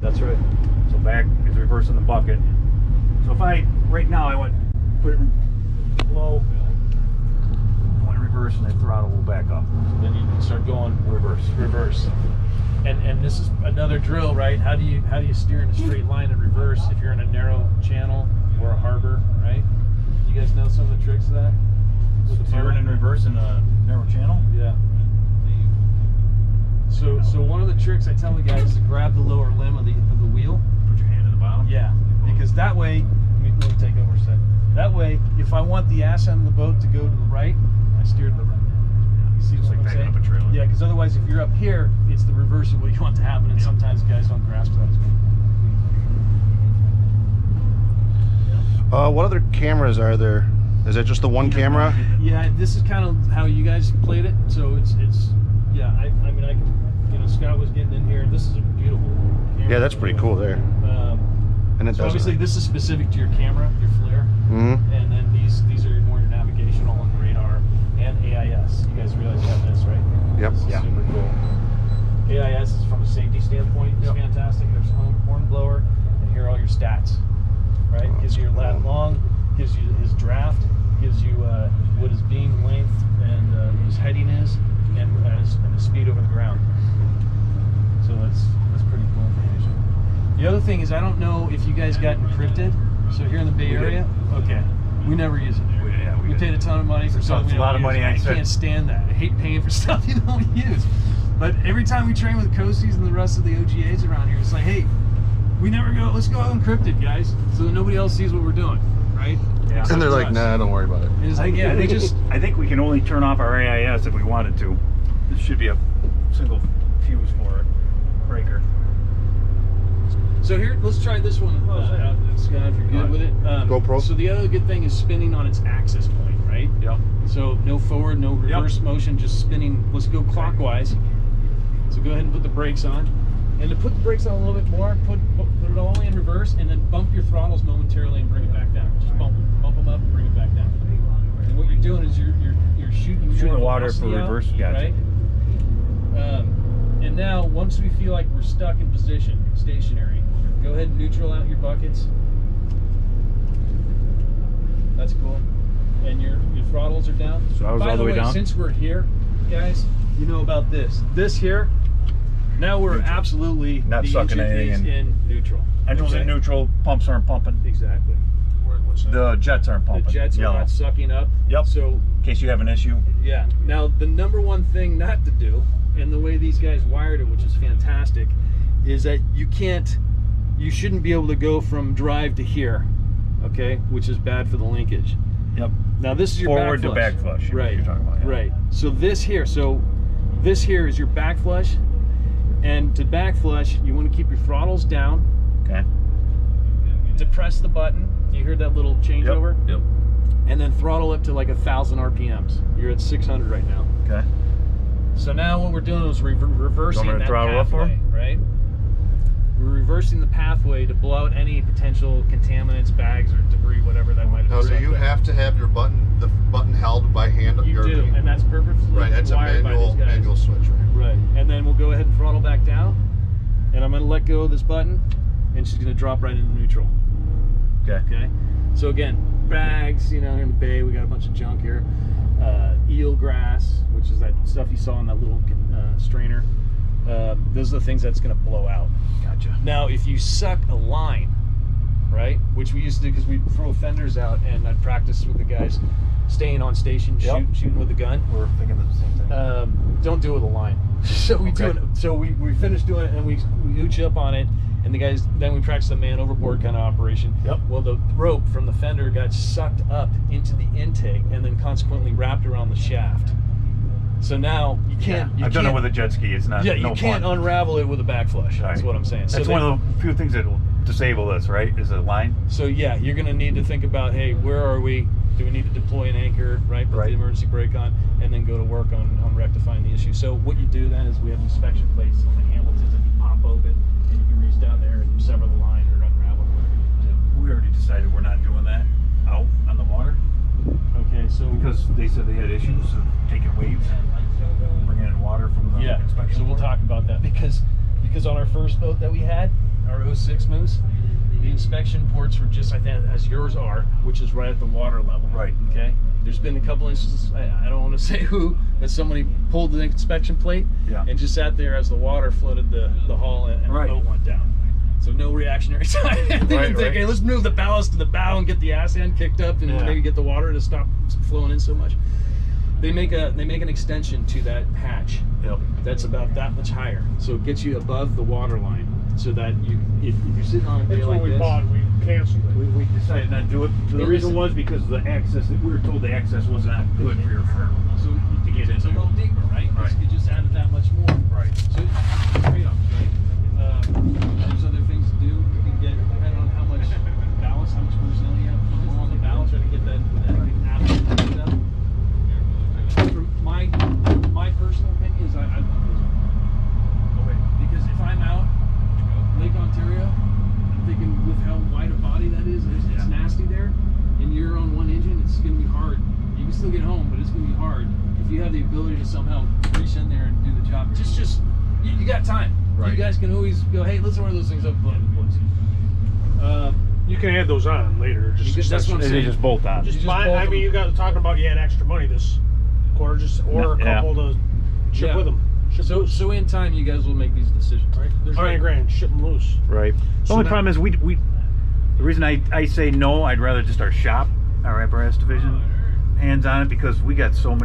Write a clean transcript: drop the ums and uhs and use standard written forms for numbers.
That's right. So back is reversing the bucket. So if right now I went, put it low, went reverse, and then throttle will back up. Then you can start going reverse. And this is another drill, right? How do you steer in a straight line in reverse if you're in a narrow channel or a harbor, right? You guys know some of the tricks of that? With the Steering in reverse in a narrow channel? Yeah. So one of the tricks I tell the guys is to grab the lower limb of the wheel. Put your hand in the bottom? Yeah. Because that way, let me take over a sec. That way, if I want the ass end of the boat to go to the right, I steer to the right. You see It's what like I'm saying? backing up a trailer. Yeah, because otherwise, if you're up here, it's the reverse of what you want to happen, and sometimes guys don't grasp that as well. What other cameras are there? Is that just the one camera? Yeah, this is kind of how you guys played it. So it's yeah. I mean, I can, Scott was getting in here. This is a beautiful camera. Yeah, that's pretty cool there. And it So obviously, doesn't. this is specific to your camera, your flare, and then these are more your navigational and radar and AIS. You guys realize you have this, right? Yep. This is super cool. AIS is from a safety standpoint. It's fantastic. There's horn blower, and here are all your stats. Right? Gives you your lat long, gives you his draft, gives you what his beam length and his heading is, and his speed over the ground. So that's pretty cool information. The other thing is, I don't know if you guys got encrypted. So here in the Bay Area, okay, we never use it. We paid a ton of money for something we don't use. I can't stand that. I hate paying for stuff you don't use. But every time we train with Coasties and the rest of the OGAs around here, it's like, hey, we never go. Let's go unencrypted, guys, so that nobody else sees what we're doing, right? Yeah. And they're like, nah, don't worry about it. It's like, yeah, I think we can only turn off our AIS if we wanted to. This should be a single fuse for it. Breaker. So here, let's try this one, Scott, if you're good with it. GoPro. So the other good thing is spinning on its axis point, right? Yep. So no forward, no reverse motion, just spinning. Let's go clockwise. So go ahead and put the brakes on. And to put the brakes on a little bit more, put it all in reverse, and then bump your throttles momentarily and bring it back down. Just bump them up and bring it back down. And what you're doing is you're shooting the water for velocity out, reverse, gotcha. right? And now, once we feel like we're stuck in position, stationary, go ahead and neutral out your buckets. That's cool. And your throttles are down. So I was By all the way down? Since we're here, guys, you know about this. This here, now we're Neutral. absolutely Not the sucking engine anything is in. in neutral. Engine's in neutral, pumps aren't pumping. Exactly. The jets aren't pumping. The jets are Yellow. not sucking up. Yep. So In case you have an issue. yeah. Now the number one thing not to do, and the way these guys wired it, which is fantastic, is that you shouldn't be able to go from drive to here, okay? Which is bad for the linkage. Yep. Now this is your Forward back to back flush. Right. You're talking about. Yeah. Right. So this here is your back flush, and to back flush, you want to keep your throttles down. Okay. Depress the button. You heard that little changeover? Yep. And then throttle it to like 1,000 RPMs. You're at 600 right now. Okay. So now what we're doing is reversing You want me to that throttle up for pathway, right? We're reversing the pathway to blow out any potential contaminants, bags, or debris, whatever that might have Now, do sucked you up. have to have the button held by hand? You do, and that's perfectly right. That's a wired by these guys. manual switch, right? Right, and then we'll go ahead and throttle back down, and I'm going to let go of this button, and she's going to drop right into neutral. Okay. Okay, so again, bags, in the bay, we got a bunch of junk here. Eel grass, which is that stuff you saw in that little strainer. Those are the things that's going to blow out. Gotcha. Now, if you suck a line, right, which we used to do because we throw fenders out, and I'd practice with the guys staying on station, shooting with the gun. We're thinking of the same thing. Don't do it with a line. So we do it. So we finish doing it, and we ooch up on it, and the guys, then we practice the man overboard kind of operation. Yep. Well, the rope from the fender got sucked up into the intake, and then consequently wrapped around the shaft. So now you can't. I've done it with a jet ski. It's not. Yeah, no you can't fun. unravel it with a back flush. That's Right. what I'm saying. That's so one of the few things that will disable this, right? Is a line. So yeah, you're going to need to think about, hey, where are we? Do we need to deploy an anchor, right? Put Right. the emergency brake on, and then go to work on rectifying the issue. So what you do then is we have inspection plates on the Hamiltons that you pop open, and you can reach down there and sever the line or unravel it, whatever you need to We already decided we're not doing that out on the water do. Okay, so because they said they had issues of taking waves, bringing in water from the yeah, inspection. so we'll board. talk about that because on our first boat that we had, our 06 Moose, the inspection ports were just, I think, as yours are, which is right at the water level. Right. Okay. There's been a couple instances, I don't want to say who, but somebody pulled the inspection plate Yeah. and just sat there as the water flooded the hull and Right. the boat went down. So no reactionary time. They didn't think, right. hey, let's move the ballast to the bow and get the ass end kicked up and Yeah. maybe get the water to stop flowing in so much. They make an extension to that hatch Yep. that's about that much higher, so it gets you above the water line, so that you, if you're sitting on a day That's like when we this, bought, we canceled it. We decided not to do it. The Hey, reason listen. was because the access, we were told the access was not good for your firm. so To get in it's a there. little deeper, right? Right. You just added that much more. Right. So it's trade-offs, right? There's other things to do. You can get, depending on how much ballast, how much personnel you have on the ballast, try to get that aft cleaned up. From my personal opinion is I love this one. Okay. Because if I'm out Lake Ontario, I'm thinking with how wide a body that is, and it's nasty there, and you're on one engine, it's going to be hard. You can still get home, but it's going to be hard. If you have the ability to somehow reach in there and do the job, you got time. Right. You guys can always go, hey, let's order those things up. You can add those on later. Just That's what I'm They saying. just bolt on. Just buy, bolt I mean, them. you got talking about you had extra money this quarter, just order a Yeah. couple to ship Yeah. with them. Ship So, loose. so in time, you guys will make these decisions. Right? There's 100 no- grand, ship them loose. Right. The So only that- problem is we the reason I say no, I'd rather just our shop, our apparatus division, hands on it, because we got so many